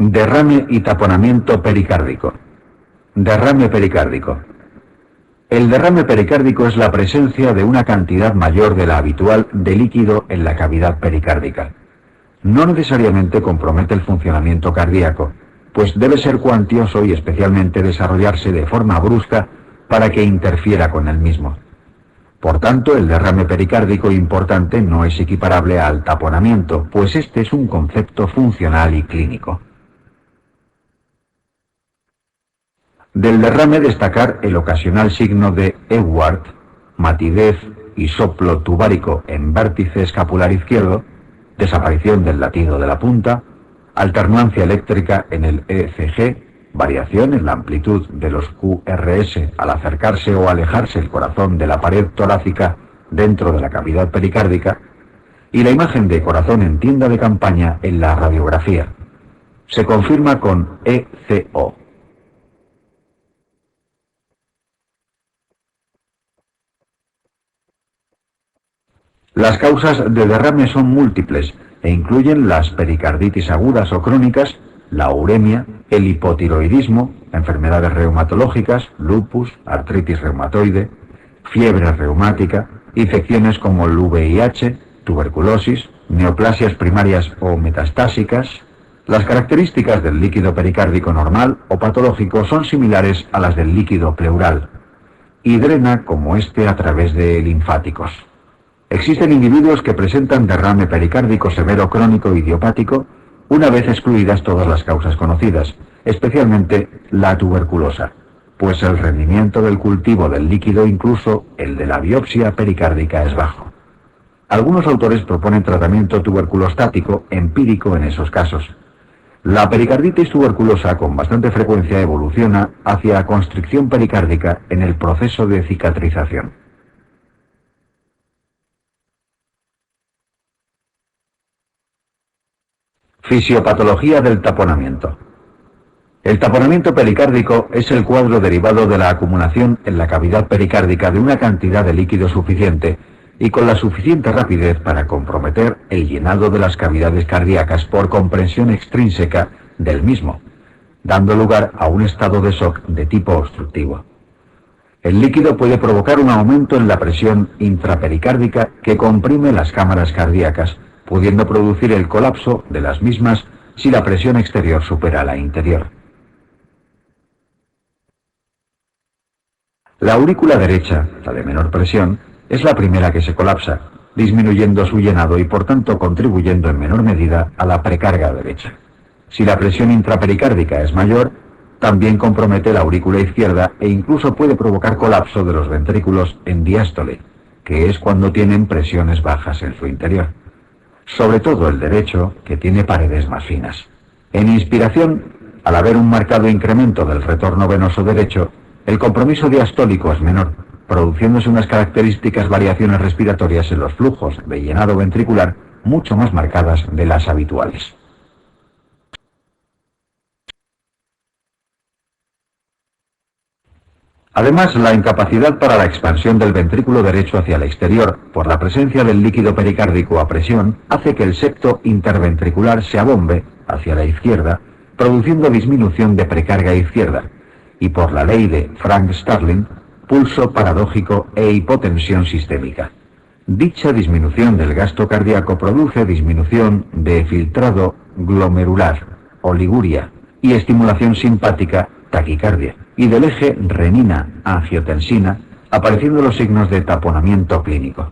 Derrame y taponamiento pericárdico. Derrame pericárdico. El derrame pericárdico es la presencia de una cantidad mayor de la habitual de líquido en la cavidad pericárdica. No necesariamente compromete el funcionamiento cardíaco, pues debe ser cuantioso y especialmente desarrollarse de forma brusca para que interfiera con el mismo. Por tanto, el derrame pericárdico importante no es equiparable al taponamiento, pues este es un concepto funcional y clínico. Del derrame destacar el ocasional signo de Ewart, matidez y soplo tubárico en vértice escapular izquierdo, desaparición del latido de la punta, alternancia eléctrica en el ECG, variación en la amplitud de los QRS al acercarse o alejarse el corazón de la pared torácica dentro de la cavidad pericárdica, y la imagen de corazón en tienda de campaña en la radiografía. Se confirma con ECO. Las causas de derrame son múltiples e incluyen las pericarditis agudas o crónicas, la uremia, el hipotiroidismo, enfermedades reumatológicas, lupus, artritis reumatoide, fiebre reumática, infecciones como el VIH, tuberculosis, neoplasias primarias o metastásicas. Las características del líquido pericárdico normal o patológico son similares a las del líquido pleural y drena como este a través de linfáticos. Existen individuos que presentan derrame pericárdico severo crónico idiopático una vez excluidas todas las causas conocidas, especialmente la tuberculosa, pues el rendimiento del cultivo del líquido, incluso el de la biopsia pericárdica, es bajo. Algunos autores proponen tratamiento tuberculostático empírico en esos casos. La pericarditis tuberculosa con bastante frecuencia evoluciona hacia constricción pericárdica en el proceso de cicatrización. Fisiopatología del taponamiento. El taponamiento pericárdico es el cuadro derivado de la acumulación en la cavidad pericárdica de una cantidad de líquido suficiente y con la suficiente rapidez para comprometer el llenado de las cavidades cardíacas por compresión extrínseca del mismo, dando lugar a un estado de shock de tipo obstructivo. El líquido puede provocar un aumento en la presión intrapericárdica que comprime las cámaras cardíacas, pudiendo producir el colapso de las mismas si la presión exterior supera la interior. La aurícula derecha, la de menor presión, es la primera que se colapsa, disminuyendo su llenado y por tanto contribuyendo en menor medida a la precarga derecha. Si la presión intrapericárdica es mayor, también compromete la aurícula izquierda e incluso puede provocar colapso de los ventrículos en diástole, que es cuando tienen presiones bajas en su interior. Sobre todo el derecho, que tiene paredes más finas. En inspiración, al haber un marcado incremento del retorno venoso derecho, el compromiso diastólico es menor, produciéndose unas características variaciones respiratorias en los flujos de llenado ventricular mucho más marcadas de las habituales. Además, la incapacidad para la expansión del ventrículo derecho hacia el exterior por la presencia del líquido pericárdico a presión hace que el septo interventricular se abombe hacia la izquierda, produciendo disminución de precarga izquierda, y por la ley de Frank-Starling, pulso paradójico e hipotensión sistémica. Dicha disminución del gasto cardíaco produce disminución de filtrado glomerular, oliguria, y estimulación simpática, taquicardia, y del eje renina-angiotensina, apareciendo los signos de taponamiento clínico.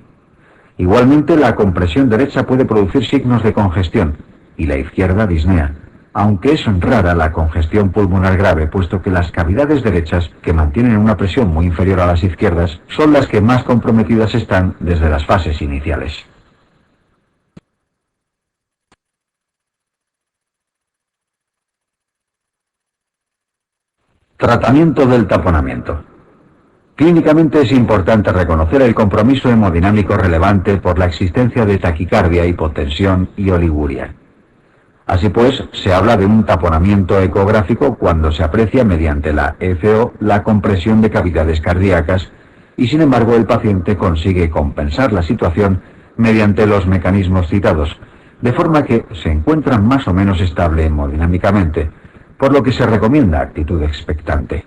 Igualmente, la compresión derecha puede producir signos de congestión, y la izquierda disnea, aunque es rara la congestión pulmonar grave, puesto que las cavidades derechas, que mantienen una presión muy inferior a las izquierdas, son las que más comprometidas están desde las fases iniciales. Tratamiento del taponamiento. Clínicamente es importante reconocer el compromiso hemodinámico relevante por la existencia de taquicardia, hipotensión y oliguria. Así pues, se habla de un taponamiento ecográfico cuando se aprecia mediante la ECO la compresión de cavidades cardíacas y sin embargo el paciente consigue compensar la situación mediante los mecanismos citados, de forma que se encuentra más o menos estable hemodinámicamente, por lo que se recomienda actitud expectante.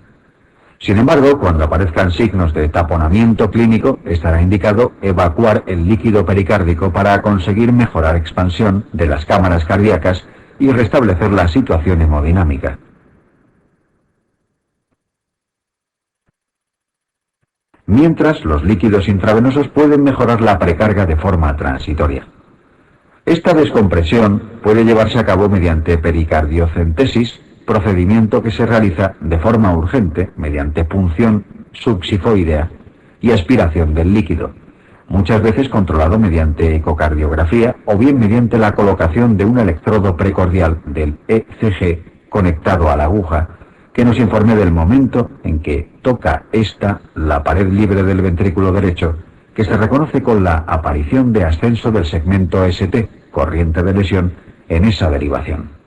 Sin embargo, cuando aparezcan signos de taponamiento clínico, estará indicado evacuar el líquido pericárdico para conseguir mejorar expansión de las cámaras cardíacas y restablecer la situación hemodinámica. Mientras, los líquidos intravenosos pueden mejorar la precarga de forma transitoria. Esta descompresión puede llevarse a cabo mediante pericardiocentesis, procedimiento que se realiza de forma urgente mediante punción subsifoidea y aspiración del líquido, muchas veces controlado mediante ecocardiografía o bien mediante la colocación de un electrodo precordial del ECG conectado a la aguja que nos informe del momento en que toca esta la pared libre del ventrículo derecho, que se reconoce con la aparición de ascenso del segmento ST, corriente de lesión, en esa derivación.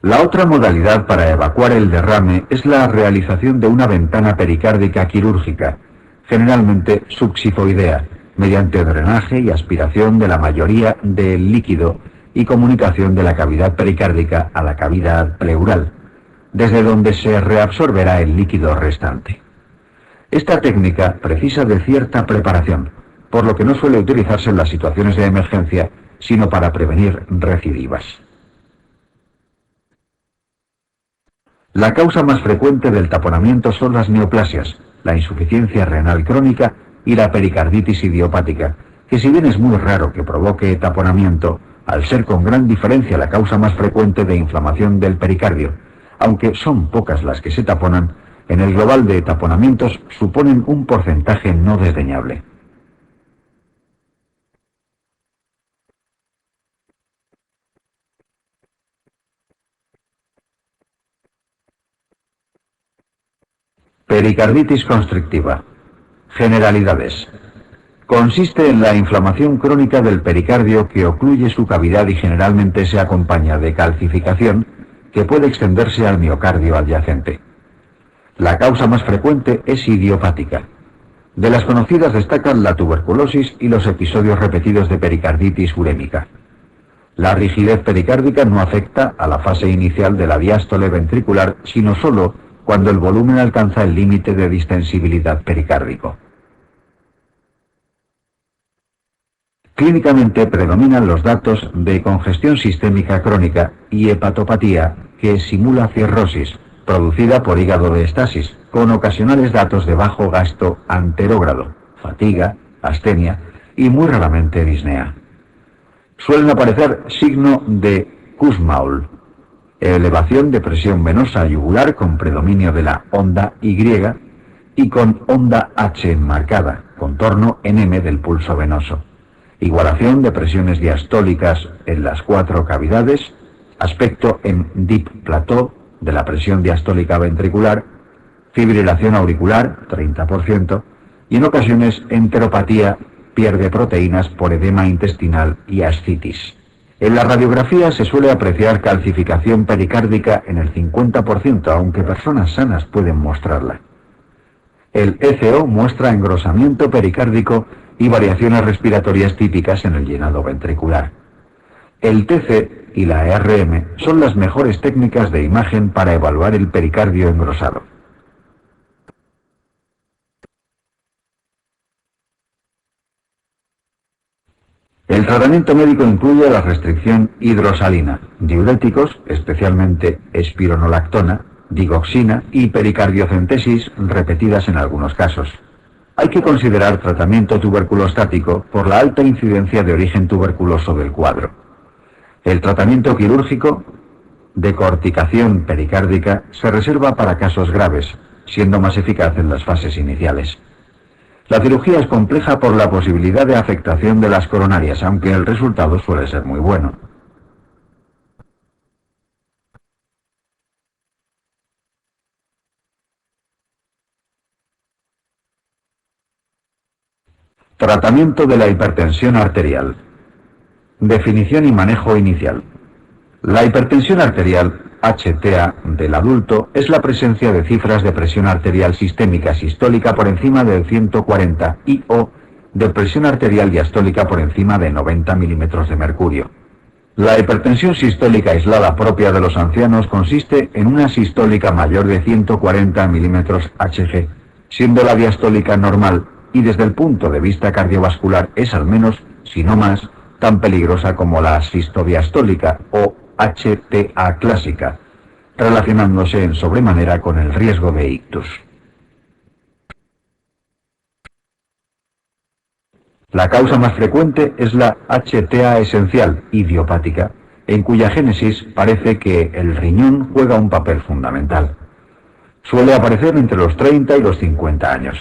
La otra modalidad para evacuar el derrame es la realización de una ventana pericárdica quirúrgica, generalmente subsifoidea, mediante drenaje y aspiración de la mayoría del líquido y comunicación de la cavidad pericárdica a la cavidad pleural, desde donde se reabsorberá el líquido restante. Esta técnica precisa de cierta preparación, por lo que no suele utilizarse en las situaciones de emergencia, sino para prevenir recidivas. La causa más frecuente del taponamiento son las neoplasias, la insuficiencia renal crónica y la pericarditis idiopática, que si bien es muy raro que provoque taponamiento, al ser con gran diferencia la causa más frecuente de inflamación del pericardio, aunque son pocas las que se taponan, en el global de taponamientos suponen un porcentaje no desdeñable. Pericarditis constrictiva. Generalidades. Consiste en la inflamación crónica del pericardio que ocluye su cavidad y generalmente se acompaña de calcificación que puede extenderse al miocardio adyacente. La causa más frecuente es idiopática. De las conocidas destacan la tuberculosis y los episodios repetidos de pericarditis urémica. La rigidez pericárdica no afecta a la fase inicial de la diástole ventricular, sino solo cuando el volumen alcanza el límite de distensibilidad pericárdico. Clínicamente predominan los datos de congestión sistémica crónica y hepatopatía que simula cirrosis, producida por hígado de estasis, con ocasionales datos de bajo gasto anterógrado, fatiga, astenia y muy raramente disnea. Suelen aparecer signo de Kussmaul, elevación de presión venosa yugular con predominio de la onda Y y con onda H enmarcada, contorno en M del pulso venoso. Igualación de presiones diastólicas en las 4 cavidades, aspecto en deep plateau de la presión diastólica ventricular, fibrilación auricular, 30%, y en ocasiones enteropatía, pierde proteínas por edema intestinal y ascitis. En la radiografía se suele apreciar calcificación pericárdica en el 50%, aunque personas sanas pueden mostrarla. El ECO muestra engrosamiento pericárdico y variaciones respiratorias típicas en el llenado ventricular. El TC y la RM son las mejores técnicas de imagen para evaluar el pericardio engrosado. El tratamiento médico incluye la restricción hidrosalina, diuréticos, especialmente espironolactona, digoxina y pericardiocentesis repetidas en algunos casos. Hay que considerar tratamiento tuberculostático por la alta incidencia de origen tuberculoso del cuadro. El tratamiento quirúrgico, decorticación pericárdica, se reserva para casos graves, siendo más eficaz en las fases iniciales. La cirugía es compleja por la posibilidad de afectación de las coronarias, aunque el resultado suele ser muy bueno. Tratamiento de la hipertensión arterial. Definición y manejo inicial. La hipertensión arterial HTA del adulto es la presencia de cifras de presión arterial sistémica sistólica por encima de 140 y o de presión arterial diastólica por encima de 90 milímetros de mercurio. La hipertensión sistólica aislada propia de los ancianos consiste en una sistólica mayor de 140 milímetros Hg, siendo la diastólica normal, y desde el punto de vista cardiovascular es al menos, si no más, tan peligrosa como la sistodiastólica o HTA clásica, relacionándose en sobremanera con el riesgo de ictus. La causa más frecuente es la HTA esencial, idiopática, en cuya génesis parece que el riñón juega un papel fundamental. Suele aparecer entre los 30 y los 50 años.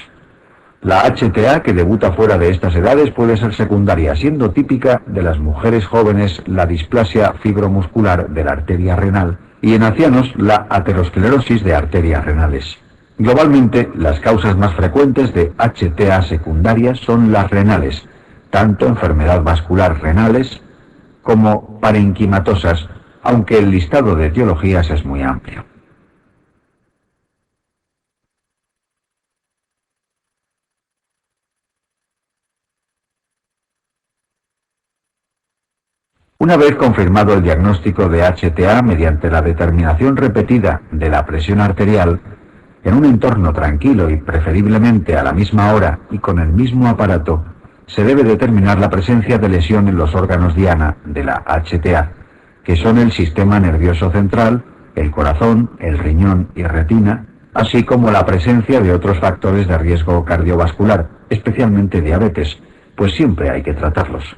La HTA que debuta fuera de estas edades puede ser secundaria, siendo típica de las mujeres jóvenes la displasia fibromuscular de la arteria renal y en ancianos la aterosclerosis de arterias renales. Globalmente, las causas más frecuentes de HTA secundarias son las renales, tanto enfermedad vascular renales como parenquimatosas, aunque el listado de etiologías es muy amplio. Una vez confirmado el diagnóstico de HTA mediante la determinación repetida de la presión arterial, en un entorno tranquilo y preferiblemente a la misma hora y con el mismo aparato, se debe determinar la presencia de lesión en los órganos diana de la HTA, que son el sistema nervioso central, el corazón, el riñón y retina, así como la presencia de otros factores de riesgo cardiovascular, especialmente diabetes, pues siempre hay que tratarlos.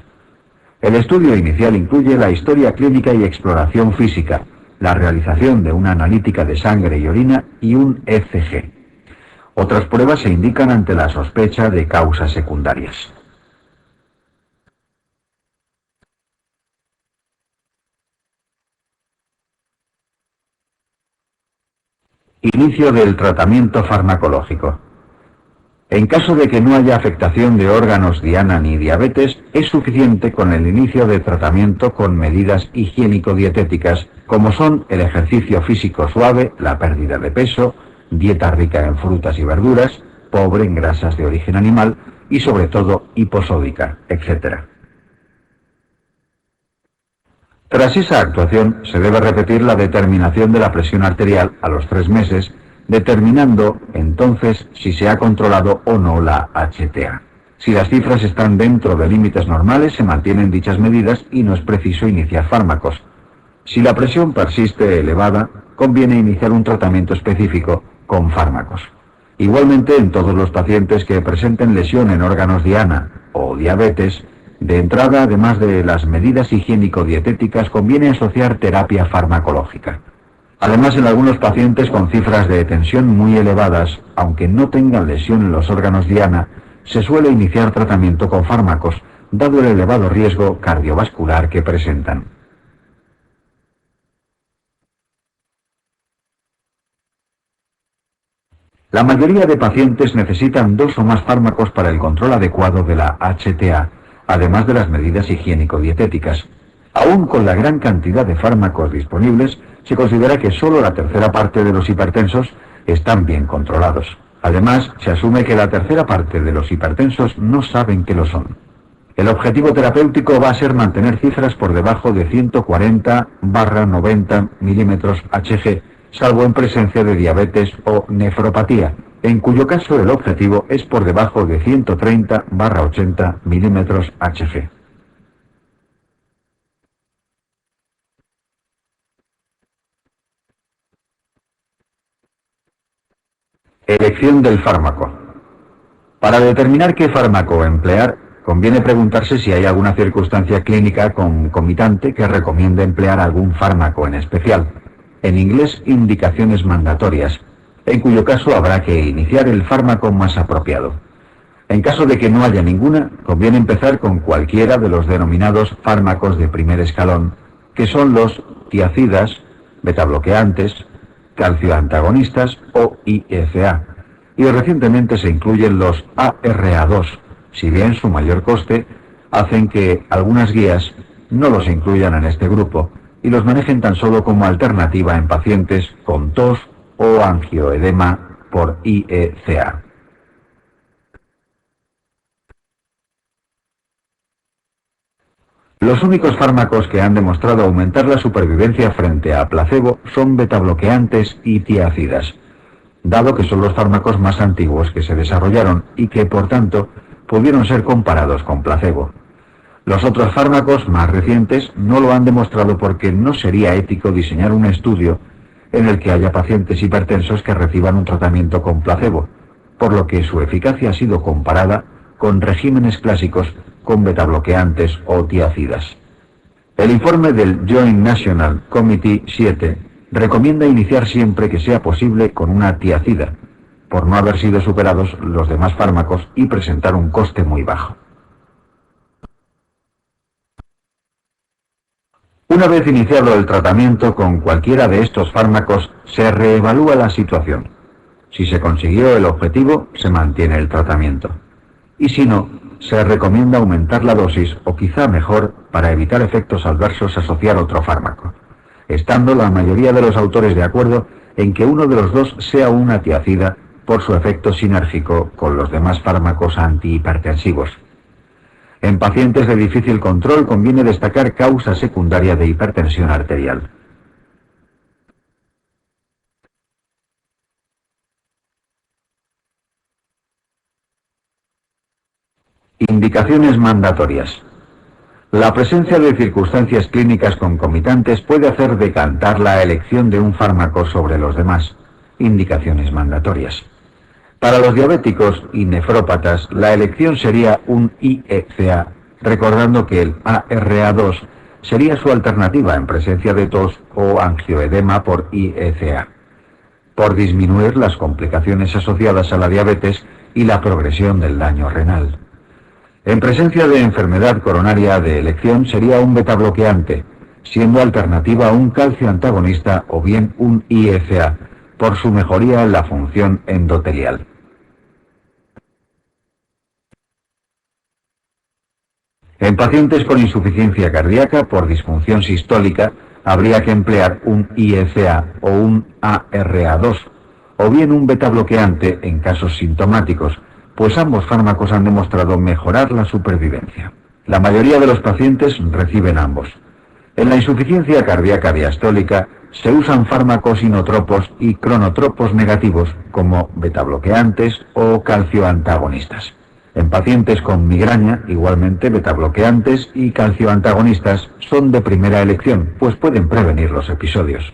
El estudio inicial incluye la historia clínica y exploración física, la realización de una analítica de sangre y orina y un ECG. Otras pruebas se indican ante la sospecha de causas secundarias. Inicio del tratamiento farmacológico. En caso de que no haya afectación de órganos diana ni diabetes, es suficiente con el inicio de tratamiento con medidas higiénico-dietéticas, como son el ejercicio físico suave, la pérdida de peso, dieta rica en frutas y verduras, pobre en grasas de origen animal y sobre todo hiposódica, etc. Tras esa actuación, se debe repetir la determinación de la presión arterial a los 3 meses, determinando entonces si se ha controlado o no la HTA. Si las cifras están dentro de límites normales, se mantienen dichas medidas y no es preciso iniciar fármacos. Si la presión persiste elevada, conviene iniciar un tratamiento específico con fármacos. Igualmente, en todos los pacientes que presenten lesión en órganos diana o diabetes, de entrada, además de las medidas higiénico-dietéticas, conviene asociar terapia farmacológica. Además, en algunos pacientes con cifras de tensión muy elevadas, aunque no tengan lesión en los órganos diana, se suele iniciar tratamiento con fármacos, dado el elevado riesgo cardiovascular que presentan. La mayoría de pacientes necesitan 2 o más fármacos para el control adecuado de la HTA, además de las medidas higiénico-dietéticas. Aún con la gran cantidad de fármacos disponibles, se considera que solo la tercera parte de los hipertensos están bien controlados. Además, se asume que la tercera parte de los hipertensos no saben que lo son. El objetivo terapéutico va a ser mantener cifras por debajo de 140/90 milímetros Hg, salvo en presencia de diabetes o nefropatía, en cuyo caso el objetivo es por debajo de 130/80 milímetros Hg. Elección del fármaco. Para determinar qué fármaco emplear, conviene preguntarse si hay alguna circunstancia clínica concomitante que recomiende emplear algún fármaco en especial. En inglés, indicaciones mandatorias, en cuyo caso habrá que iniciar el fármaco más apropiado. En caso de que no haya ninguna, conviene empezar con cualquiera de los denominados fármacos de primer escalón, que son los tiazidas, betabloqueantes, calcioantagonistas o IFA, y recientemente se incluyen los ARA2, si bien su mayor coste hacen que algunas guías no los incluyan en este grupo, y los manejen tan solo como alternativa en pacientes con tos o angioedema por IECA. Los únicos fármacos que han demostrado aumentar la supervivencia frente a placebo son betabloqueantes y tiazidas, dado que son los fármacos más antiguos que se desarrollaron y que, por tanto, pudieron ser comparados con placebo. Los otros fármacos más recientes no lo han demostrado porque no sería ético diseñar un estudio en el que haya pacientes hipertensos que reciban un tratamiento con placebo, por lo que su eficacia ha sido comparada con regímenes clásicos con betabloqueantes o tiazidas. El informe del Joint National Committee 7 recomienda iniciar siempre que sea posible con una tiazida, por no haber sido superados los demás fármacos y presentar un coste muy bajo. Una vez iniciado el tratamiento con cualquiera de estos fármacos, se reevalúa la situación. Si se consiguió el objetivo, se mantiene el tratamiento. Y si no, se recomienda aumentar la dosis o quizá mejor, para evitar efectos adversos, asociar otro fármaco, estando la mayoría de los autores de acuerdo en que uno de los dos sea una tiazida por su efecto sinérgico con los demás fármacos antihipertensivos. En pacientes de difícil control conviene destacar causa secundaria de hipertensión arterial. Indicaciones mandatorias. La presencia de circunstancias clínicas concomitantes puede hacer decantar la elección de un fármaco sobre los demás. Indicaciones mandatorias. Para los diabéticos y nefrópatas, la elección sería un IECA, recordando que el ARA2 sería su alternativa en presencia de tos o angioedema por IECA, por disminuir las complicaciones asociadas a la diabetes y la progresión del daño renal. En presencia de enfermedad coronaria, de elección sería un betabloqueante, siendo alternativa un calcio antagonista o bien un IECA, por su mejoría en la función endotelial. En pacientes con insuficiencia cardíaca por disfunción sistólica, habría que emplear un IECA o un ARA2, o bien un betabloqueante en casos sintomáticos, pues ambos fármacos han demostrado mejorar la supervivencia. La mayoría de los pacientes reciben ambos. En la insuficiencia cardíaca diastólica se usan fármacos inotropos y cronotropos negativos como betabloqueantes o calcioantagonistas. En pacientes con migraña, igualmente betabloqueantes y calcioantagonistas son de primera elección, pues pueden prevenir los episodios.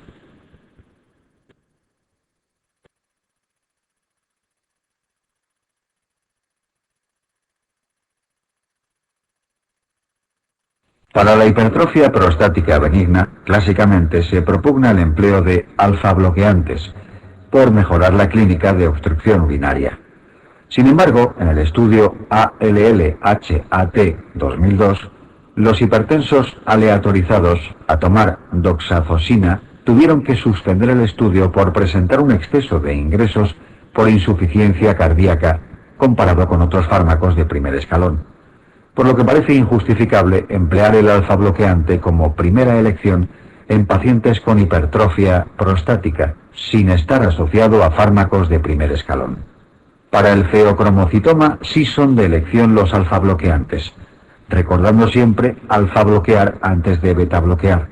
Para la hipertrofia prostática benigna, clásicamente se propugna el empleo de alfa-bloqueantes, por mejorar la clínica de obstrucción urinaria. Sin embargo, en el estudio ALLHAT 2002, los hipertensos aleatorizados a tomar doxazosina tuvieron que suspender el estudio por presentar un exceso de ingresos por insuficiencia cardíaca comparado con otros fármacos de primer escalón, por lo que parece injustificable emplear el alfa-bloqueante como primera elección en pacientes con hipertrofia prostática, sin estar asociado a fármacos de primer escalón. Para el feocromocitoma sí son de elección los alfa-bloqueantes, recordando siempre alfa-bloquear antes de beta-bloquear,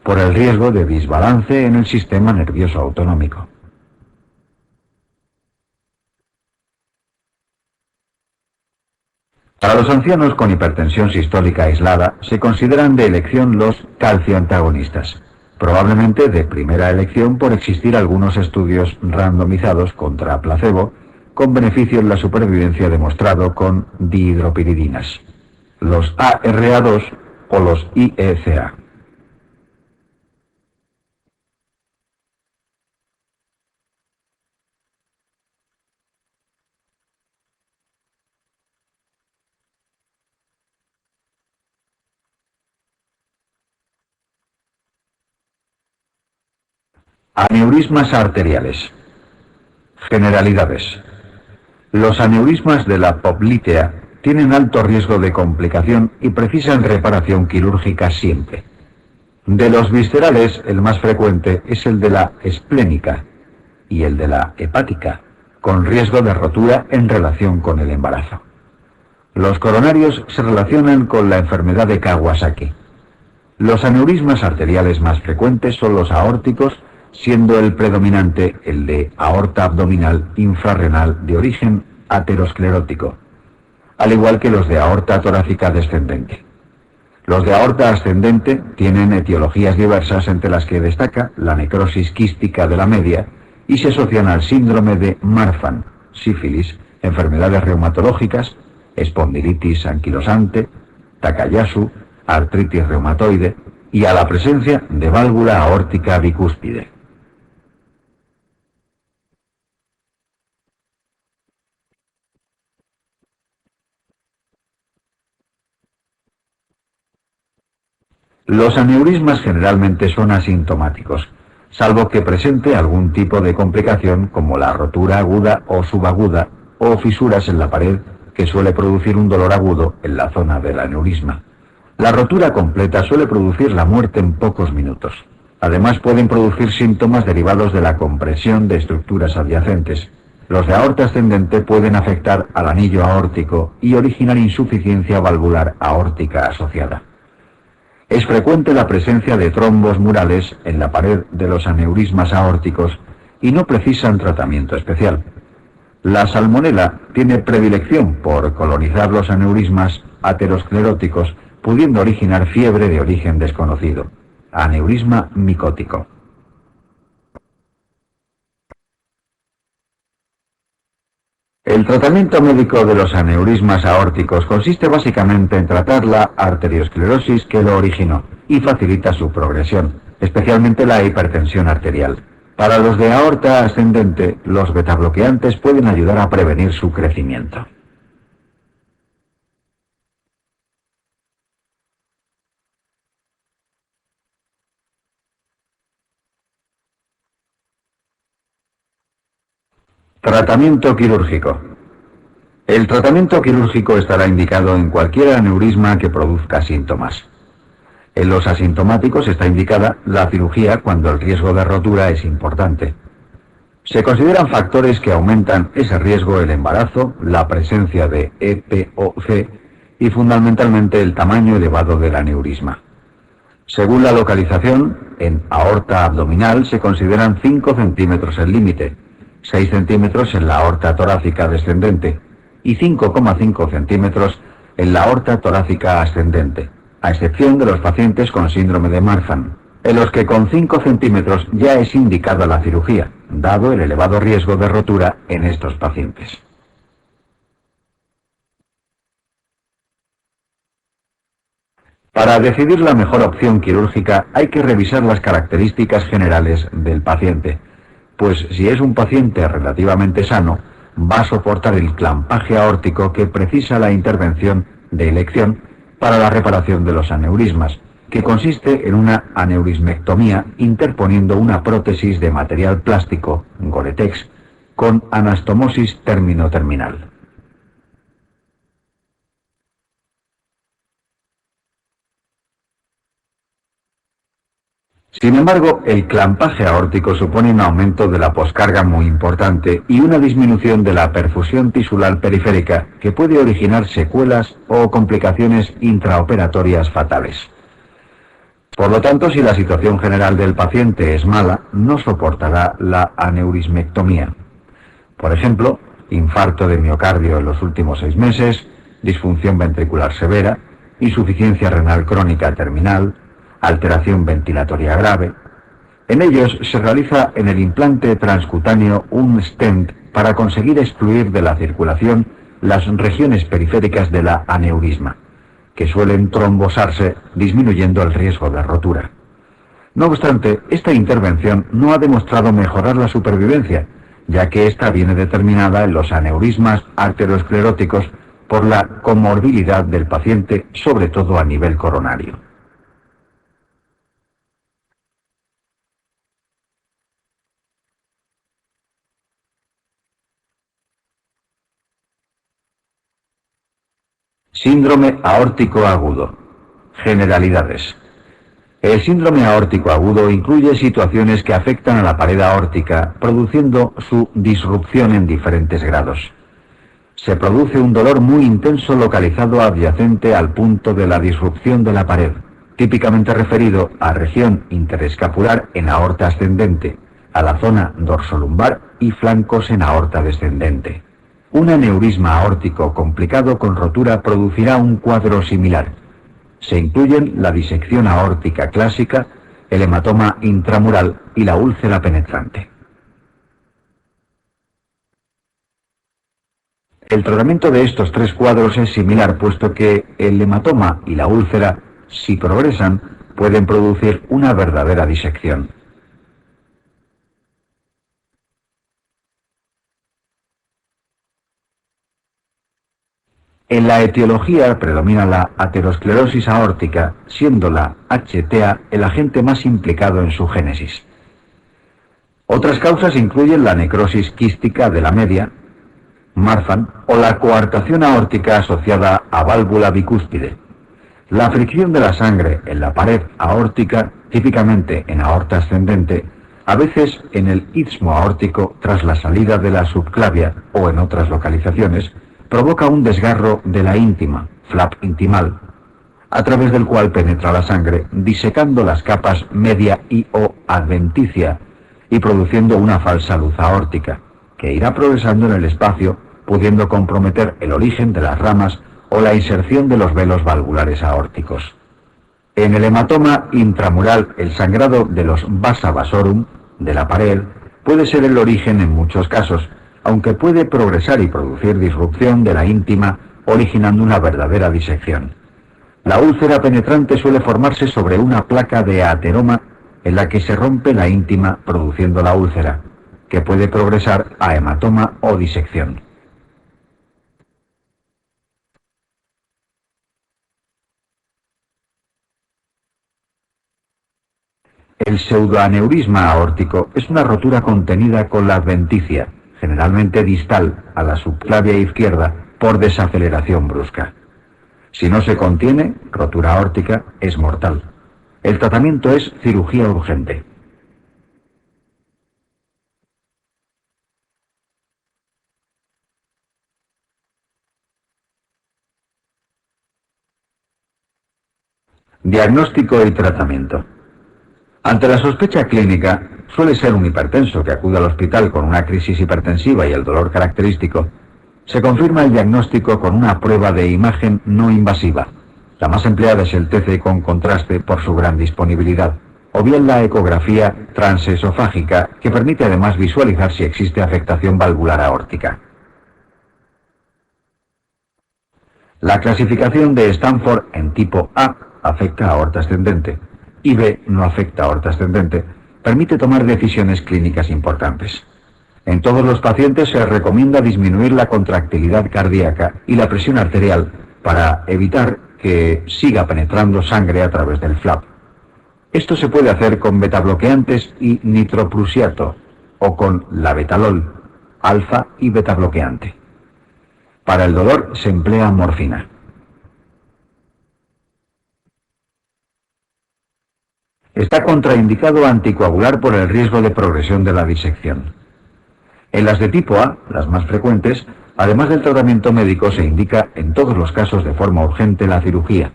por el riesgo de desbalance en el sistema nervioso autonómico. Para los ancianos con hipertensión sistólica aislada, se consideran de elección los calcioantagonistas, probablemente de primera elección por existir algunos estudios randomizados contra placebo, con beneficio en la supervivencia demostrado con dihidropiridinas, los ARA2 o los IECA. Aneurismas arteriales. Generalidades. Los aneurismas de la poplitea tienen alto riesgo de complicación y precisan reparación quirúrgica siempre. De los viscerales, el más frecuente es el de la esplénica y el de la hepática, con riesgo de rotura en relación con el embarazo. Los coronarios se relacionan con la enfermedad de Kawasaki. Los aneurismas arteriales más frecuentes son los aórticos, siendo el predominante el de aorta abdominal infrarrenal de origen aterosclerótico, al igual que los de aorta torácica descendente. Los de aorta ascendente tienen etiologías diversas, entre las que destaca la necrosis quística de la media y se asocian al síndrome de Marfan, sífilis, enfermedades reumatológicas, espondilitis anquilosante, Takayasu, artritis reumatoide y a la presencia de válvula aórtica bicúspide. Los aneurismas generalmente son asintomáticos, salvo que presente algún tipo de complicación como la rotura aguda o subaguda o fisuras en la pared que suele producir un dolor agudo en la zona del aneurisma. La rotura completa suele producir la muerte en pocos minutos. Además pueden producir síntomas derivados de la compresión de estructuras adyacentes. Los de aorta ascendente pueden afectar al anillo aórtico y originar insuficiencia valvular aórtica asociada. Es frecuente la presencia de trombos murales en la pared de los aneurismas aórticos y no precisan tratamiento especial. La salmonela tiene predilección por colonizar los aneurismas ateroscleróticos, pudiendo originar fiebre de origen desconocido, aneurisma micótico. El tratamiento médico de los aneurismas aórticos consiste básicamente en tratar la arteriosclerosis que lo originó y facilita su progresión, especialmente la hipertensión arterial. Para los de aorta ascendente, los betabloqueantes pueden ayudar a prevenir su crecimiento. Tratamiento quirúrgico. El tratamiento quirúrgico estará indicado en cualquier aneurisma que produzca síntomas. En los asintomáticos está indicada la cirugía cuando el riesgo de rotura es importante. Se consideran factores que aumentan ese riesgo el embarazo, la presencia de EPOC y fundamentalmente el tamaño elevado del aneurisma. Según la localización, en aorta abdominal se consideran 5 centímetros el límite, 6 centímetros en la aorta torácica descendente y 5,5 centímetros en la aorta torácica ascendente, a excepción de los pacientes con síndrome de Marfan, en los que con 5 centímetros ya es indicada la cirugía, dado el elevado riesgo de rotura en estos pacientes. Para decidir la mejor opción quirúrgica hay que revisar las características generales del paciente, pues si es un paciente relativamente sano, va a soportar el clampaje aórtico que precisa la intervención de elección para la reparación de los aneurismas, que consiste en una aneurismectomía interponiendo una prótesis de material plástico, Gore-Tex, con anastomosis término-terminal. Sin embargo, el clampaje aórtico supone un aumento de la poscarga muy importante y una disminución de la perfusión tisular periférica que puede originar secuelas o complicaciones intraoperatorias fatales. Por lo tanto, si la situación general del paciente es mala, no soportará la aneurismectomía. Por ejemplo, infarto de miocardio en los últimos 6 meses, disfunción ventricular severa, insuficiencia renal crónica terminal, alteración ventilatoria grave. En ellos se realiza en el implante transcutáneo un stent para conseguir excluir de la circulación las regiones periféricas de la aneurisma, que suelen trombosarse disminuyendo el riesgo de rotura. No obstante, esta intervención no ha demostrado mejorar la supervivencia, ya que esta viene determinada en los aneurismas arterioscleróticos por la comorbilidad del paciente, sobre todo a nivel coronario. Síndrome aórtico agudo. Generalidades. El síndrome aórtico agudo incluye situaciones que afectan a la pared aórtica, produciendo su disrupción en diferentes grados. Se produce un dolor muy intenso localizado adyacente al punto de la disrupción de la pared, típicamente referido a región interescapular en aorta ascendente, a la zona dorsolumbar y flancos en aorta descendente. Un aneurisma aórtico complicado con rotura producirá un cuadro similar. Se incluyen la disección aórtica clásica, el hematoma intramural y la úlcera penetrante. El tratamiento de estos tres cuadros es similar, puesto que el hematoma y la úlcera, si progresan, pueden producir una verdadera disección. En la etiología predomina la aterosclerosis aórtica, siendo la HTA el agente más implicado en su génesis. Otras causas incluyen la necrosis quística de la media, Marfan, o la coartación aórtica asociada a válvula bicúspide. La fricción de la sangre en la pared aórtica, típicamente en aorta ascendente, a veces en el istmo aórtico tras la salida de la subclavia o en otras localizaciones, provoca un desgarro de la íntima, flap intimal, a través del cual penetra la sangre, disecando las capas media y o adventicia y produciendo una falsa luz aórtica, que irá progresando en el espacio, pudiendo comprometer el origen de las ramas o la inserción de los velos valvulares aórticos. En el hematoma intramural, el sangrado de los vasa vasorum, de la pared, puede ser el origen en muchos casos, aunque puede progresar y producir disrupción de la íntima, originando una verdadera disección. La úlcera penetrante suele formarse sobre una placa de ateroma en la que se rompe la íntima, produciendo la úlcera, que puede progresar a hematoma o disección. El pseudoaneurisma aórtico es una rotura contenida con la adventicia, generalmente distal a la subclavia izquierda, por desaceleración brusca. Si no se contiene, rotura aórtica es mortal. El tratamiento es cirugía urgente. Diagnóstico y tratamiento. Ante la sospecha clínica, suele ser un hipertenso que acude al hospital con una crisis hipertensiva y el dolor característico. Se confirma el diagnóstico con una prueba de imagen no invasiva. La más empleada es el TC con contraste por su gran disponibilidad, o bien la ecografía transesofágica, que permite además visualizar si existe afectación valvular aórtica. La clasificación de Stanford en tipo A afecta a aorta ascendente y B no afecta a aorta ascendente, permite tomar decisiones clínicas importantes. En todos los pacientes se recomienda disminuir la contractilidad cardíaca y la presión arterial para evitar que siga penetrando sangre a través del flap. Esto se puede hacer con betabloqueantes y nitroprusiato o con labetalol, alfa y betabloqueante. Para el dolor se emplea morfina. Está contraindicado anticoagular por el riesgo de progresión de la disección. En las de tipo A, las más frecuentes, además del tratamiento médico, se indica en todos los casos de forma urgente la cirugía,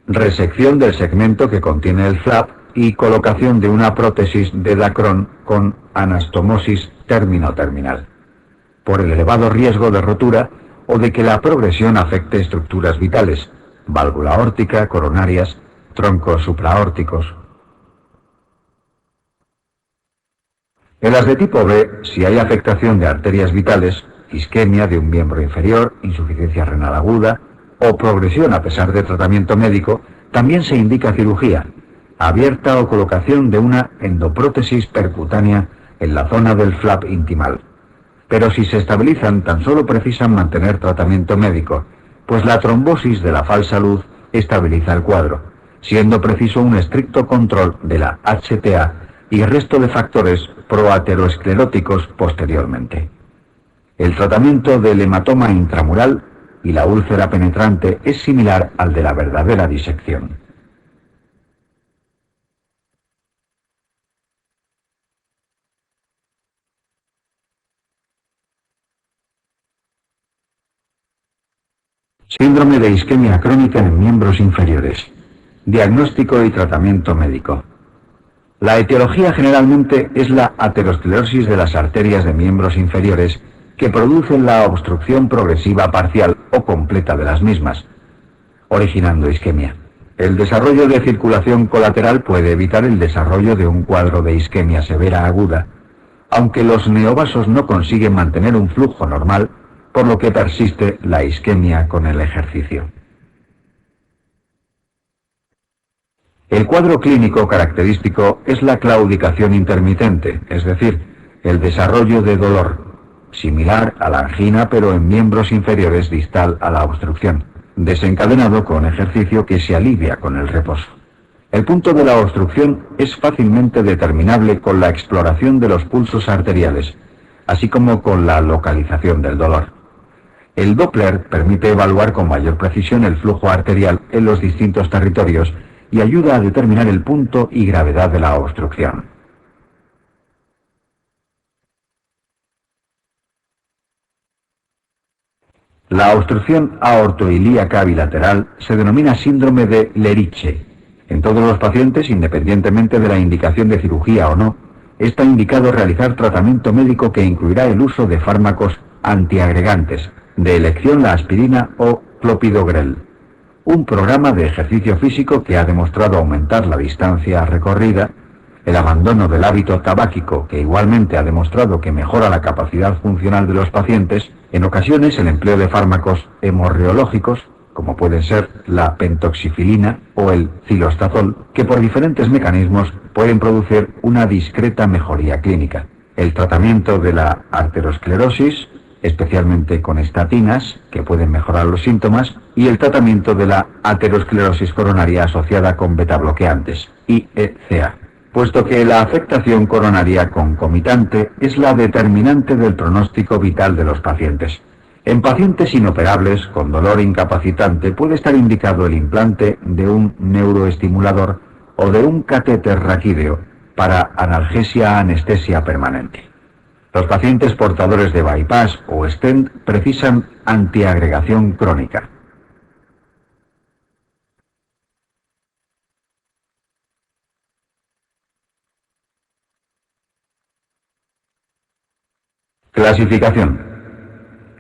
resección del segmento que contiene el flap y colocación de una prótesis de Dacron con anastomosis término-terminal, por el elevado riesgo de rotura o de que la progresión afecte estructuras vitales, válvula aórtica, coronarias, troncos supraórticos. En las de tipo B, si hay afectación de arterias vitales, isquemia de un miembro inferior, insuficiencia renal aguda o progresión a pesar de tratamiento médico, también se indica cirugía, abierta o colocación de una endoprótesis percutánea en la zona del flap intimal. Pero si se estabilizan, tan solo precisan mantener tratamiento médico, pues la trombosis de la falsa luz estabiliza el cuadro, siendo preciso un estricto control de la HTA y el resto de factores proateroscleróticos posteriormente. El tratamiento del hematoma intramural y la úlcera penetrante es similar al de la verdadera disección. Síndrome de isquemia crónica en miembros inferiores. Diagnóstico y tratamiento médico. La etiología generalmente es la aterosclerosis de las arterias de miembros inferiores que producen la obstrucción progresiva parcial o completa de las mismas, originando isquemia. El desarrollo de circulación colateral puede evitar el desarrollo de un cuadro de isquemia severa aguda, aunque los neovasos no consiguen mantener un flujo normal, por lo que persiste la isquemia con el ejercicio. El cuadro clínico característico es la claudicación intermitente, es decir, el desarrollo de dolor, similar a la angina pero en miembros inferiores distal a la obstrucción, desencadenado con ejercicio que se alivia con el reposo. El punto de la obstrucción es fácilmente determinable con la exploración de los pulsos arteriales, así como con la localización del dolor. El Doppler permite evaluar con mayor precisión el flujo arterial en los distintos territorios y ayuda a determinar el punto y gravedad de la obstrucción. La obstrucción aortoilíaca bilateral se denomina síndrome de Leriche. En todos los pacientes, independientemente de la indicación de cirugía o no, está indicado realizar tratamiento médico que incluirá el uso de fármacos antiagregantes, de elección la aspirina o clopidogrel. Un programa de ejercicio físico que ha demostrado aumentar la distancia recorrida, el abandono del hábito tabáquico, que igualmente ha demostrado que mejora la capacidad funcional de los pacientes, en ocasiones el empleo de fármacos hemorreológicos, como pueden ser la pentoxifilina o el cilostazol, que por diferentes mecanismos pueden producir una discreta mejoría clínica. El tratamiento de la arteriosclerosis, especialmente con estatinas, que pueden mejorar los síntomas, y el tratamiento de la aterosclerosis coronaria asociada con betabloqueantes, IECA, puesto que la afectación coronaria concomitante es la determinante del pronóstico vital de los pacientes. En pacientes inoperables con dolor incapacitante puede estar indicado el implante de un neuroestimulador o de un catéter raquídeo para analgesia-anestesia permanente. Los pacientes portadores de bypass o stent precisan antiagregación crónica. Clasificación.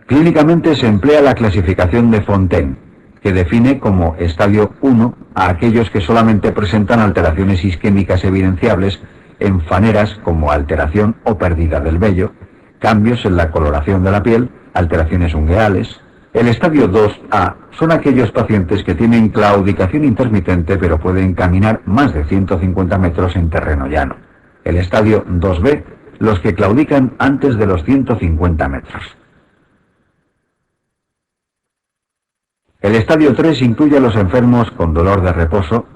Clínicamente se emplea la clasificación de Fontaine, que define como estadio 1 a aquellos que solamente presentan alteraciones isquémicas evidenciables en faneras como alteración o pérdida del vello, cambios en la coloración de la piel, alteraciones ungueales. El estadio 2A son aquellos pacientes que tienen claudicación intermitente pero pueden caminar más de 150 metros en terreno llano. El estadio 2B, los que claudican antes de los 150 metros. El estadio 3 incluye a los enfermos con dolor de reposo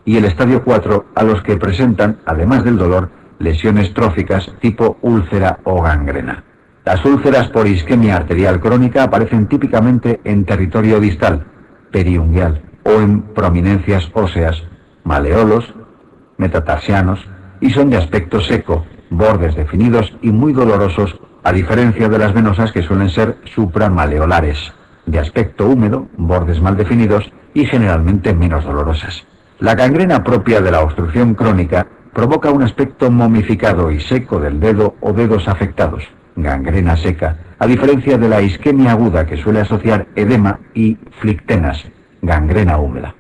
y el estadio 4 a los que presentan, además del dolor, lesiones tróficas tipo úlcera o gangrena. Las úlceras por isquemia arterial crónica aparecen típicamente en territorio distal, periungueal o en prominencias óseas, maleolos, metatarsianos, y son de aspecto seco, bordes definidos y muy dolorosos, a diferencia de las venosas que suelen ser supramaleolares, de aspecto húmedo, bordes mal definidos y generalmente menos dolorosas. La gangrena propia de la obstrucción crónica provoca un aspecto momificado y seco del dedo o dedos afectados, gangrena seca, a diferencia de la isquemia aguda que suele asociar edema y flictenas, gangrena húmeda.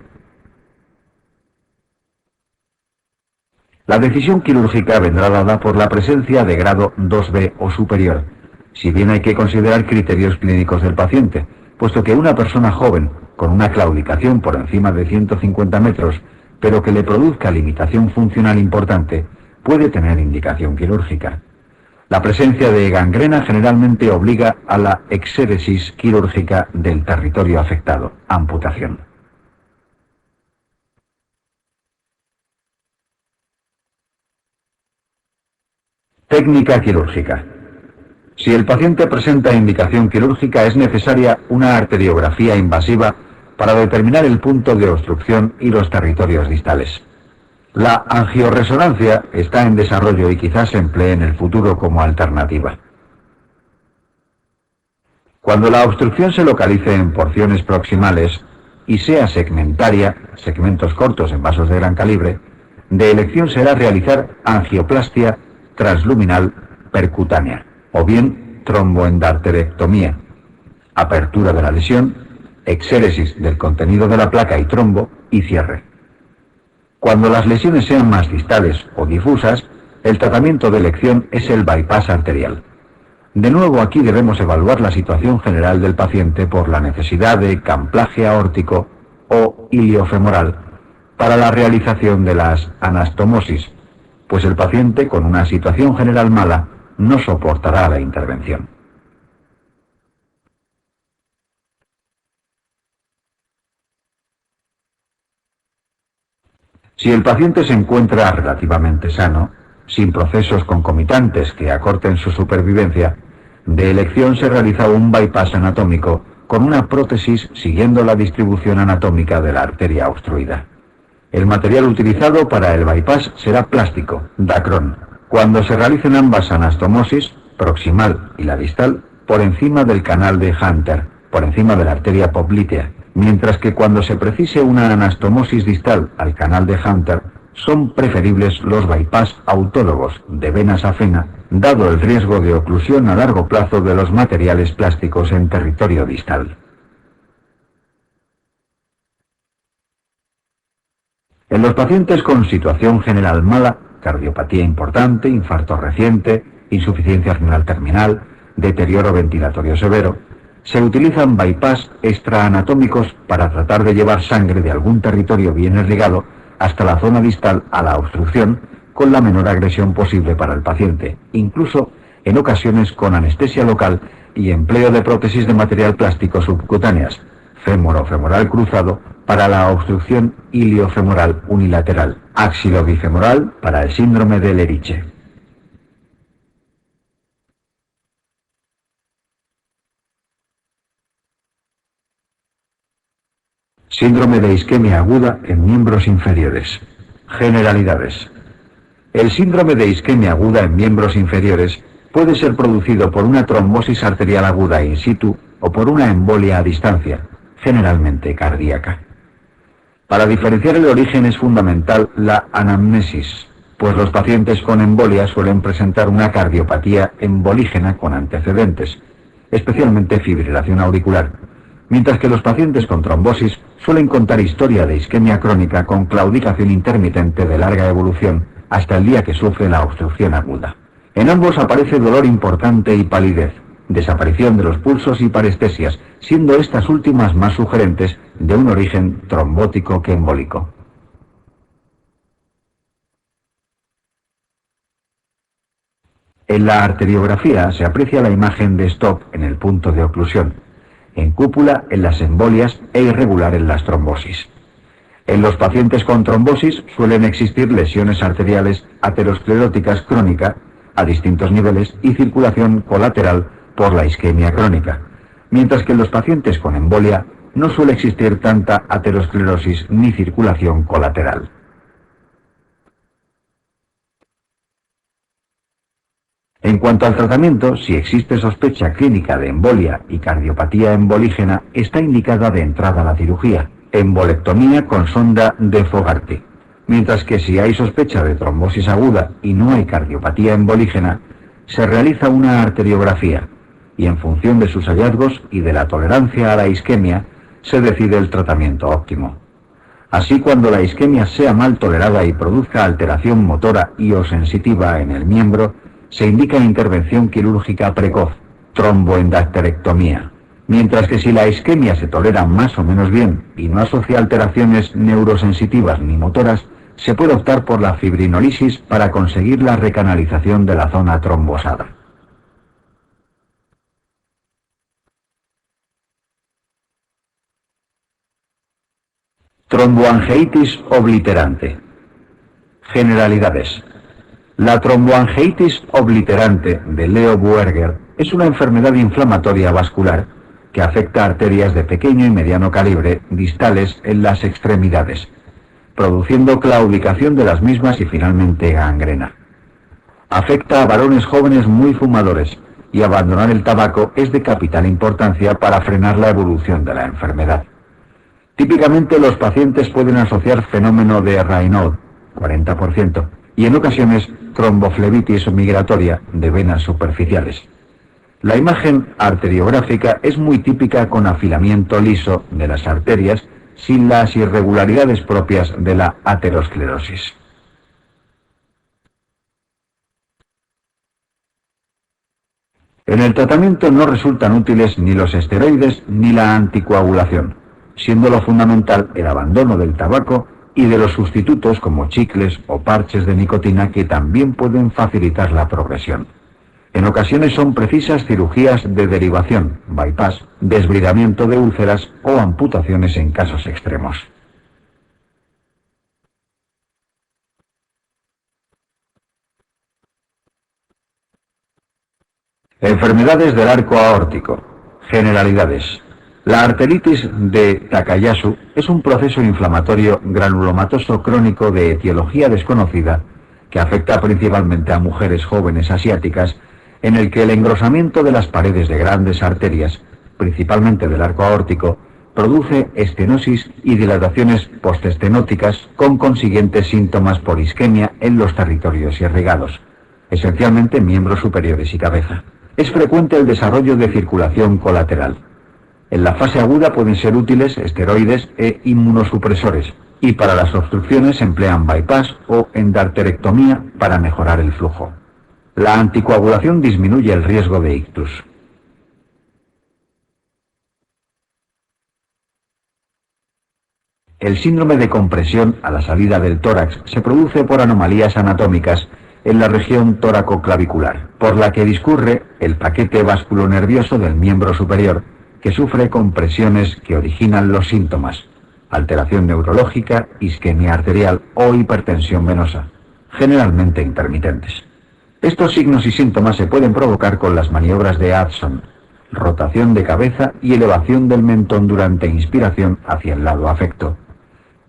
La decisión quirúrgica vendrá dada por la presencia de grado 2B o superior, si bien hay que considerar criterios clínicos del paciente, puesto que una persona joven con una claudicación por encima de 150 metros, pero que le produzca limitación funcional importante, puede tener indicación quirúrgica. La presencia de gangrena generalmente obliga a la exéresis quirúrgica del territorio afectado, amputación. Técnica quirúrgica. Si el paciente presenta indicación quirúrgica, es necesaria una arteriografía invasiva para determinar el punto de obstrucción y los territorios distales. La angioresonancia está en desarrollo y quizás se emplee en el futuro como alternativa. Cuando la obstrucción se localice en porciones proximales y sea segmentaria, segmentos cortos en vasos de gran calibre, de elección será realizar angioplastia transluminal percutánea o bien tromboendarterectomía, apertura de la lesión, exéresis del contenido de la placa y trombo y cierre. Cuando las lesiones sean más distales o difusas, el tratamiento de elección es el bypass arterial. De nuevo, aquí debemos evaluar la situación general del paciente por la necesidad de camplaje aórtico o iliofemoral para la realización de las anastomosis, pues el paciente con una situación general mala no soportará la intervención. Si el paciente se encuentra relativamente sano, sin procesos concomitantes que acorten su supervivencia, de elección se realiza un bypass anatómico con una prótesis siguiendo la distribución anatómica de la arteria obstruida. El material utilizado para el bypass será plástico, Dacron, cuando se realicen ambas anastomosis, proximal y la distal, por encima del canal de Hunter, por encima de la arteria poplitea, mientras que cuando se precise una anastomosis distal al canal de Hunter, son preferibles los bypass autólogos de vena safena, dado el riesgo de oclusión a largo plazo de los materiales plásticos en territorio distal. En los pacientes con situación general mala, cardiopatía importante, infarto reciente, insuficiencia renal terminal, deterioro ventilatorio severo, se utilizan bypass extraanatómicos para tratar de llevar sangre de algún territorio bien irrigado hasta la zona distal a la obstrucción con la menor agresión posible para el paciente, incluso en ocasiones con anestesia local y empleo de prótesis de material plástico subcutáneas, fémoro-femoral cruzado para la obstrucción iliofemoral unilateral, axilo-bifemoral para el síndrome de Leriche. Síndrome de isquemia aguda en miembros inferiores. Generalidades. El síndrome de isquemia aguda en miembros inferiores puede ser producido por una trombosis arterial aguda in situ o por una embolia a distancia, generalmente cardíaca. Para diferenciar el origen es fundamental la anamnesis, pues los pacientes con embolia suelen presentar una cardiopatía embolígena con antecedentes, especialmente fibrilación auricular, mientras que los pacientes con trombosis suelen contar historia de isquemia crónica con claudicación intermitente de larga evolución hasta el día que sufre la obstrucción aguda. En ambos aparece dolor importante y palidez, desaparición de los pulsos y parestesias, siendo estas últimas más sugerentes de un origen trombótico que embólico. En la arteriografía se aprecia la imagen de stop en el punto de oclusión, en cúpula en las embolias e irregular en las trombosis. En los pacientes con trombosis suelen existir lesiones arteriales ateroscleróticas crónicas a distintos niveles y circulación colateral por la isquemia crónica, mientras que en los pacientes con embolia no suele existir tanta aterosclerosis ni circulación colateral. En cuanto al tratamiento, si existe sospecha clínica de embolia y cardiopatía embolígena, está indicada de entrada la cirugía, embolectomía con sonda de Fogarty, mientras que si hay sospecha de trombosis aguda y no hay cardiopatía embolígena, se realiza una arteriografía y en función de sus hallazgos y de la tolerancia a la isquemia, se decide el tratamiento óptimo. Así, cuando la isquemia sea mal tolerada y produzca alteración motora y o sensitiva en el miembro, se indica intervención quirúrgica precoz, tromboendarterectomía, mientras que si la isquemia se tolera más o menos bien y no asocia alteraciones neurosensitivas ni motoras, se puede optar por la fibrinolisis para conseguir la recanalización de la zona trombosada. Tromboangeitis obliterante. Generalidades. La tromboangeitis obliterante de Leo Buerger es una enfermedad inflamatoria vascular que afecta arterias de pequeño y mediano calibre distales en las extremidades, produciendo claudicación de las mismas y finalmente gangrena. Afecta a varones jóvenes muy fumadores, y abandonar el tabaco es de capital importancia para frenar la evolución de la enfermedad. Típicamente los pacientes pueden asociar fenómeno de Raynaud, 40%, y en ocasiones tromboflebitis migratoria de venas superficiales. La imagen arteriográfica es muy típica con afilamiento liso de las arterias sin las irregularidades propias de la aterosclerosis. En el tratamiento no resultan útiles ni los esteroides ni la anticoagulación, siendo lo fundamental el abandono del tabaco y de los sustitutos como chicles o parches de nicotina que también pueden facilitar la progresión. En ocasiones son precisas cirugías de derivación, bypass, desbridamiento de úlceras o amputaciones en casos extremos. Enfermedades del arco aórtico. Generalidades. La arteritis de Takayasu es un proceso inflamatorio granulomatoso crónico de etiología desconocida que afecta principalmente a mujeres jóvenes asiáticas, en el que el engrosamiento de las paredes de grandes arterias, principalmente del arco aórtico, produce estenosis y dilataciones postestenóticas con consiguientes síntomas por isquemia en los territorios irrigados, esencialmente miembros superiores y cabeza. Es frecuente el desarrollo de circulación colateral. En la fase aguda pueden ser útiles esteroides e inmunosupresores, y para las obstrucciones se emplean bypass o endarterectomía para mejorar el flujo. La anticoagulación disminuye el riesgo de ictus. El síndrome de compresión a la salida del tórax se produce por anomalías anatómicas en la región tóraco-clavicular, por la que discurre el paquete vasculonervioso del miembro superior, que sufre compresiones que originan los síntomas: alteración neurológica, isquemia arterial o hipertensión venosa, generalmente intermitentes. Estos signos y síntomas se pueden provocar con las maniobras de Addson, rotación de cabeza y elevación del mentón durante inspiración hacia el lado afecto.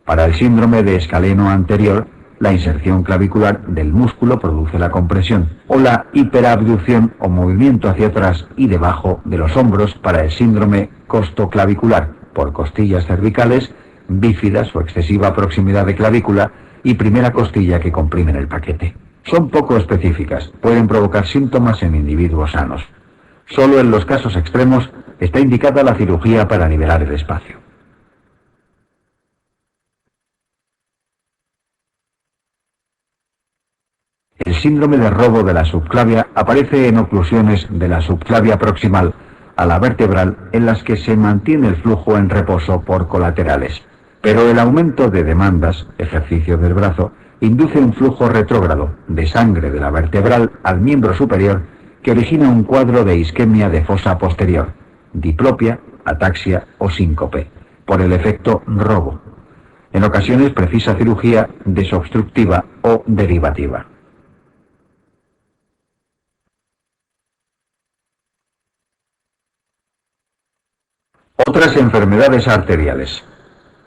Para el síndrome de escaleno anterior, la inserción clavicular del músculo produce la compresión, o la hiperabducción o movimiento hacia atrás y debajo de los hombros para el síndrome costoclavicular, por costillas cervicales, bífidas o excesiva proximidad de clavícula y primera costilla que comprimen el paquete. Son poco específicas, pueden provocar síntomas en individuos sanos. Solo en los casos extremos está indicada la cirugía para nivelar el espacio. El síndrome de robo de la subclavia aparece en oclusiones de la subclavia proximal a la vertebral en las que se mantiene el flujo en reposo por colaterales, pero el aumento de demandas, ejercicio del brazo, induce un flujo retrógrado de sangre de la vertebral al miembro superior que origina un cuadro de isquemia de fosa posterior, diplopia, ataxia o síncope, por el efecto robo. En ocasiones precisa cirugía desobstructiva o derivativa. Otras enfermedades arteriales.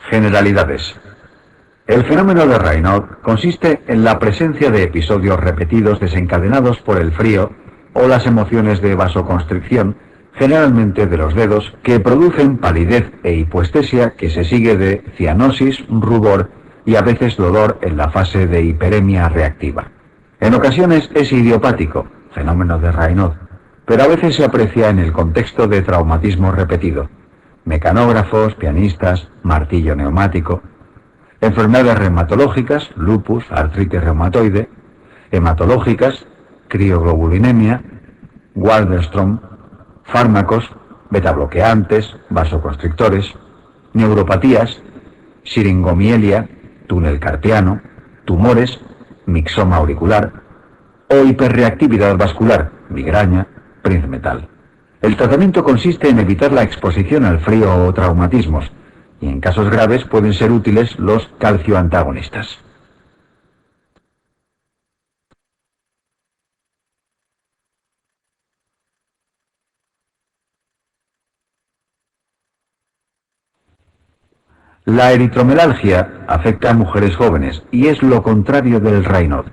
Generalidades. El fenómeno de Raynaud consiste en la presencia de episodios repetidos desencadenados por el frío o las emociones de vasoconstricción, generalmente de los dedos, que producen palidez e hipoestesia que se sigue de cianosis, rubor y a veces dolor en la fase de hiperemia reactiva. En ocasiones es idiopático, fenómeno de Raynaud, pero a veces se aprecia en el contexto de traumatismo repetido. Mecanógrafos, pianistas, martillo neumático. Enfermedades reumatológicas, lupus, artritis reumatoide. Hematológicas, crioglobulinemia, Waldenström. Fármacos, betabloqueantes, vasoconstrictores. Neuropatías, siringomielia, túnel carpiano. Tumores, mixoma auricular. O hiperreactividad vascular, migraña, Prinzmetal. El tratamiento consiste en evitar la exposición al frío o traumatismos, y en casos graves pueden ser útiles los calcioantagonistas. La eritromelalgia afecta a mujeres jóvenes y es lo contrario del Raynaud,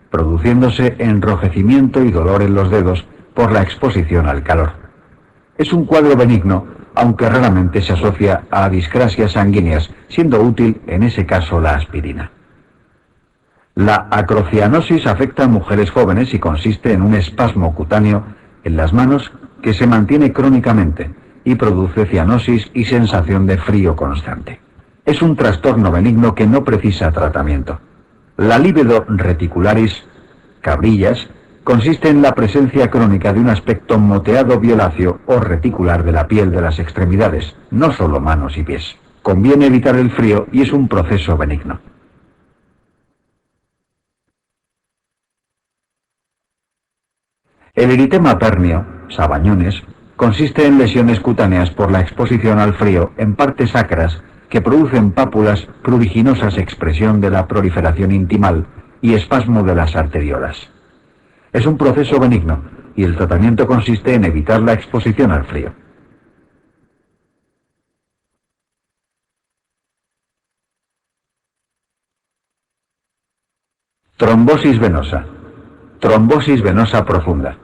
produciéndose enrojecimiento y dolor en los dedos por la exposición al calor. Es un cuadro benigno, aunque raramente se asocia a discrasias sanguíneas, siendo útil en ese caso la aspirina. La acrocianosis afecta a mujeres jóvenes y consiste en un espasmo cutáneo en las manos que se mantiene crónicamente y produce cianosis y sensación de frío constante. Es un trastorno benigno que no precisa tratamiento. La libido reticularis, cabrillas, consiste en la presencia crónica de un aspecto moteado violáceo o reticular de la piel de las extremidades, no solo manos y pies. Conviene evitar el frío y es un proceso benigno. El eritema pernio, sabañones, consiste en lesiones cutáneas por la exposición al frío en partes sacras que producen pápulas, pruriginosas expresión de la proliferación intimal y espasmo de las arteriolas. Es un proceso benigno y el tratamiento consiste en evitar la exposición al frío. Trombosis venosa. Trombosis venosa profunda.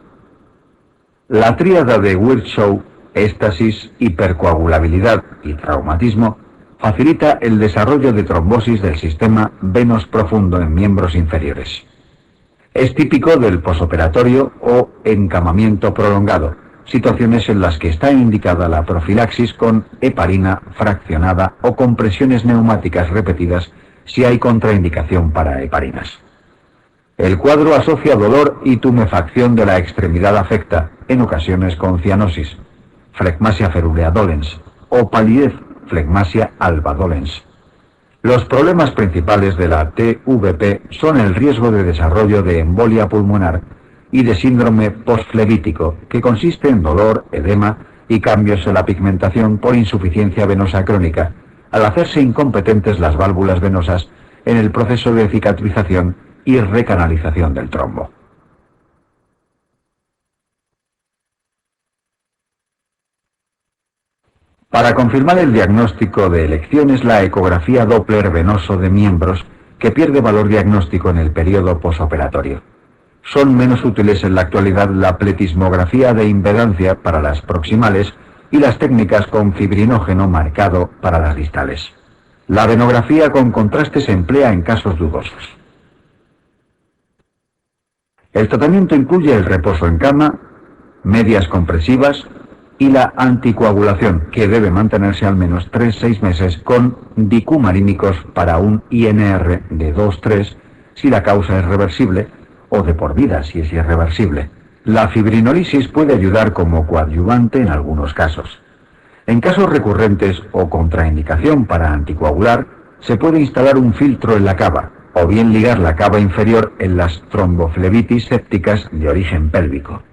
La tríada de Virchow, éstasis, hipercoagulabilidad y traumatismo, facilita el desarrollo de trombosis del sistema venos profundo en miembros inferiores. Es típico del posoperatorio o encamamiento prolongado, situaciones en las que está indicada la profilaxis con heparina fraccionada o compresiones neumáticas repetidas si hay contraindicación para heparinas. El cuadro asocia dolor y tumefacción de la extremidad afecta, en ocasiones con cianosis, flegmasia ferulea dolens, o palidez, flegmasia alba dolens. Los problemas principales de la TVP son el riesgo de desarrollo de embolia pulmonar y de síndrome postflevítico, que consiste en dolor, edema y cambios en la pigmentación por insuficiencia venosa crónica, al hacerse incompetentes las válvulas venosas en el proceso de cicatrización y recanalización del trombo. Para confirmar el diagnóstico de elección es la ecografía Doppler venoso de miembros, que pierde valor diagnóstico en el periodo posoperatorio. Son menos útiles en la actualidad la pletismografía de impedancia para las proximales y las técnicas con fibrinógeno marcado para las distales. La venografía con contraste se emplea en casos dudosos. El tratamiento incluye el reposo en cama, medias compresivas y la anticoagulación, que debe mantenerse al menos 3-6 meses con dicumarínicos para un INR de 2-3 si la causa es reversible o de por vida si es irreversible. La fibrinolisis puede ayudar como coadyuvante en algunos casos. En casos recurrentes o contraindicación para anticoagular, se puede instalar un filtro en la cava, o bien ligar la cava inferior en las tromboflebitis sépticas de origen pélvico.